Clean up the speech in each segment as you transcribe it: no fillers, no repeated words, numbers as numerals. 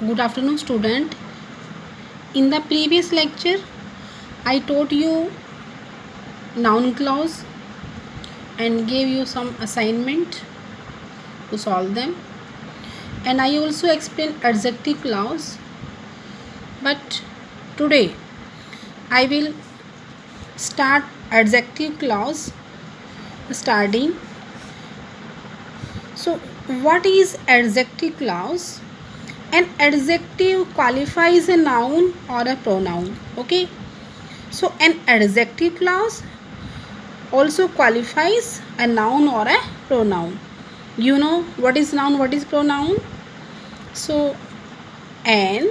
Good afternoon, student. In the previous lecture, I taught you noun clause and gave you some assignment to solve them. And I also explained adjective clause. But today, I will start adjective clause starting. So, what is adjective clause? An adjective qualifies a noun or a pronoun. Okay. So an adjective clause also qualifies a noun or a pronoun. You know what is noun, what is pronoun? So an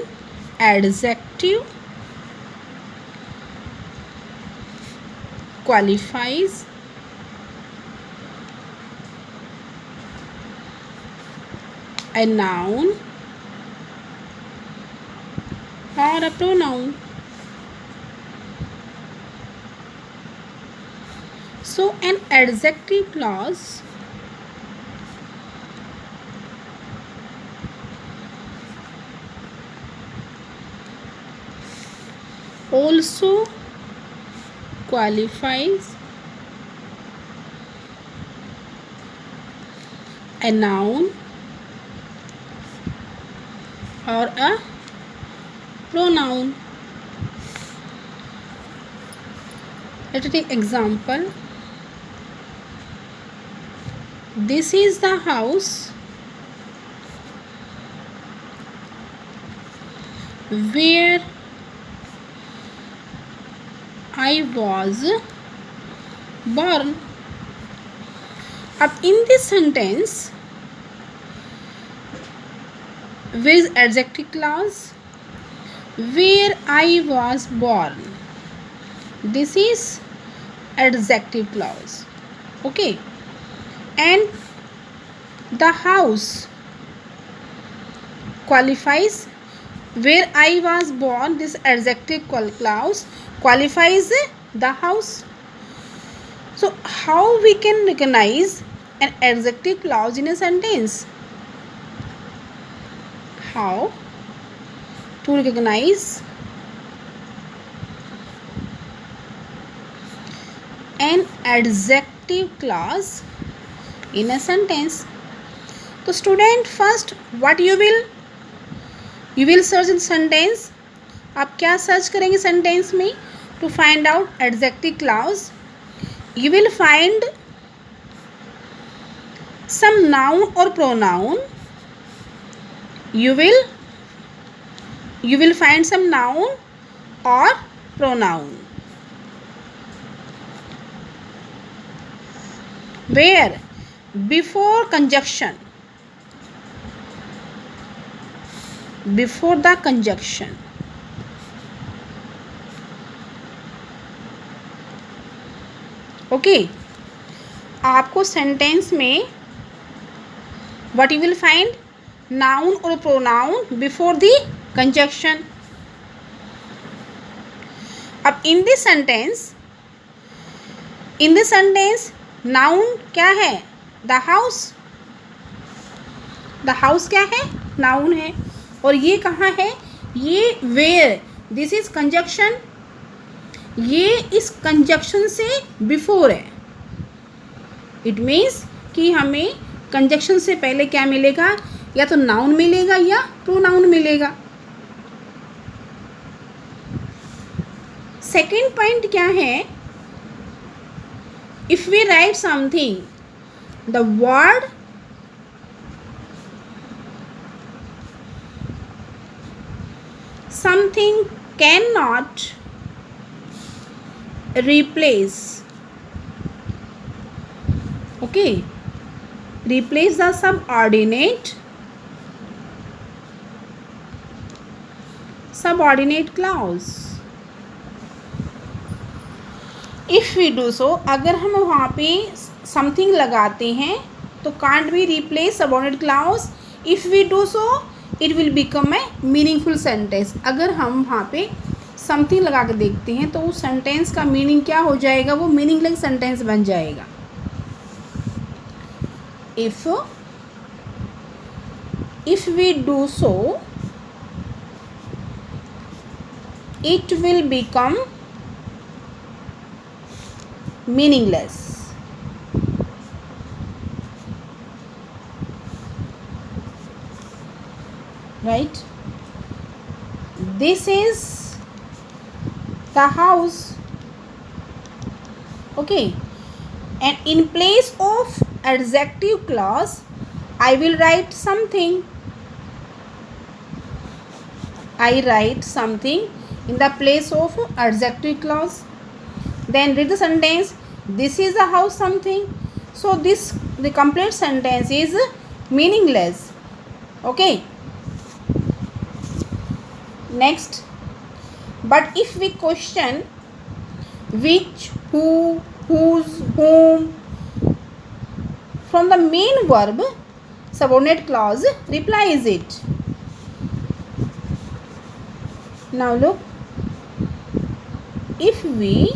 adjective qualifies a noun or a pronoun. So an adjective clause also qualifies a noun or a pronoun. Let us take example. This is the house where I was born. अब in this sentence, where is adjective clause? Where I was born. This is adjective clause. Okay. And the house qualifies where I was born. This adjective clause qualifies the house. So how we can recognize an adjective clause in a sentence? How to recognize an adjective clause in a sentence? So student, first what you will search in sentence. आप क्या search करेंगे sentence में? To find out adjective clause, you will find some noun or pronoun. You will find some noun or pronoun. Where? Before conjunction. Before the conjunction. Okay. आपको sentence में what you will find? Noun or pronoun before the conjunction. अब in this sentence noun क्या है? The house. The house क्या है? Noun है. और ये कहाँ है? ये where. This is conjunction. ये इस conjunction से before है. It means कि हमें conjunction से पहले क्या मिलेगा? या तो noun मिलेगा या pronoun मिलेगा. Second point क्या है? If we write something, the word something cannot replace. Okay, replace the subordinate clause. If we do so, अगर हम वहाँ पे something लगाते हैं तो can't we replace subordinate clause? If we do so, it will become a meaningful sentence. अगर हम वहाँ पे something लगा के देखते हैं तो उस sentence का meaning क्या हो जाएगा? वो meaningless sentence बन जाएगा. If we do so, it will become meaningless. Right? This is the house. Okay, and in place of adjective clause I will write something. I write something in the place of adjective clause. Then read the sentence. This is the house something. So this, the complete sentence is meaningless. Okay. Next, but if we question which, who, whose, whom, from the main verb, subordinate clause replies it. Now look, if we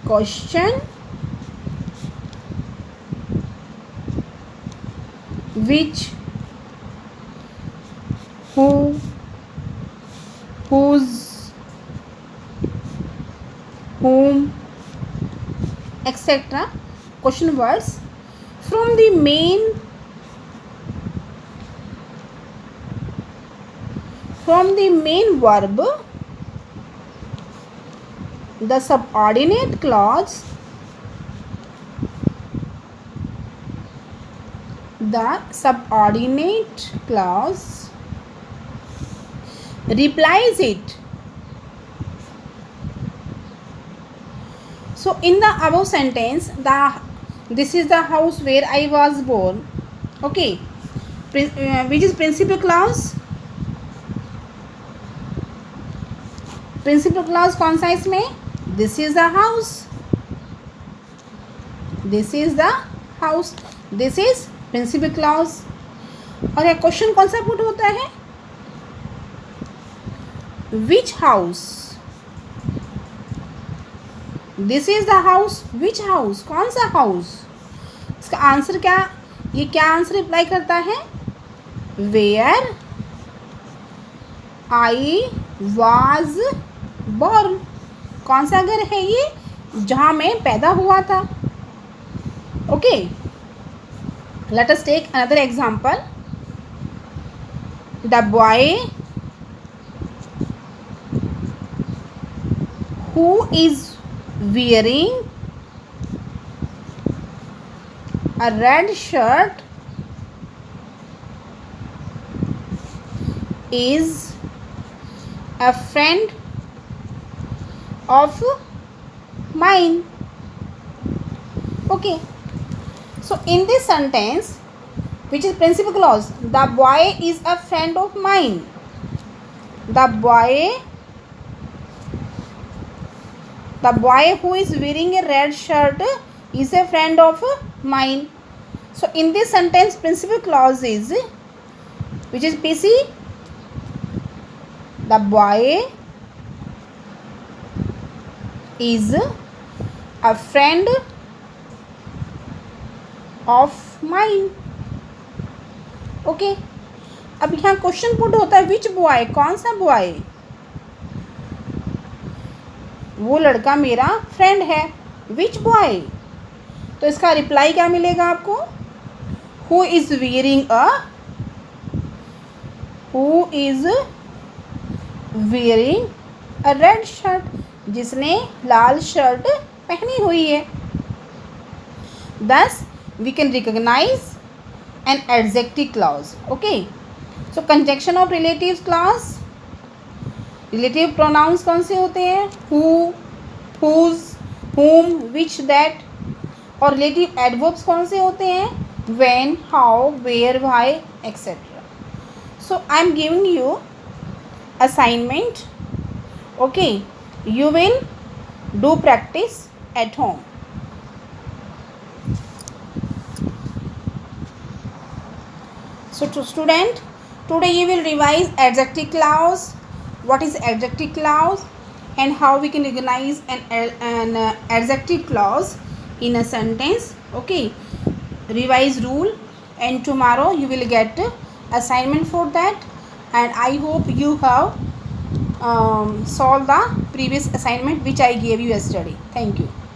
question which, who, whose, whom, etc. question words from the main verb, the subordinate clause replies it. So in the above sentence, this is the house where I was born. Okay, which is principal clause? Principal clause कौन सा इसमें? This is the house. This is the house. This is principal clause. और यह question कौन सा put होता है? Which house. This is the house. Which house, कौन सा हाउस? इसका आंसर क्या, ये क्या आंसर रिप्लाई करता है? Where I was born. कौन सा घर है ये? जहां मैं पैदा हुआ था. Okay, let us take another example. The boy who is wearing a red shirt is a friend of mine. Okay, so in this sentence, which is principal clause, the boy is a friend of mine. The boy who is wearing a red shirt is a friend of mine. So in this sentence, principal clause is, which is PC, the boy is a friend of mine. Okay, अब यहाँ question put होता है विच boy, कौन सा boy? वो लड़का मेरा friend है. विच बॉय, तो इसका रिप्लाई क्या मिलेगा आपको? Who is wearing a red shirt, जिसने लाल शर्ट पहनी हुई है. Thus we can recognize an adjective clause. Okay, so conjunction of relative clause, relative pronouns कौन से होते हैं? who, whose, whom, which, that. और relative adverbs कौन से होते हैं? when, how, where, why, etc. So I am giving you assignment. Okay, you will do practice at home. So to student, today you will revise adjective clause, what is adjective clause and how we can recognize an adjective clause in a sentence. Okay, revise rule, and tomorrow you will get assignment for that, and I hope you have solve the previous assignment which I gave you yesterday. Thank you.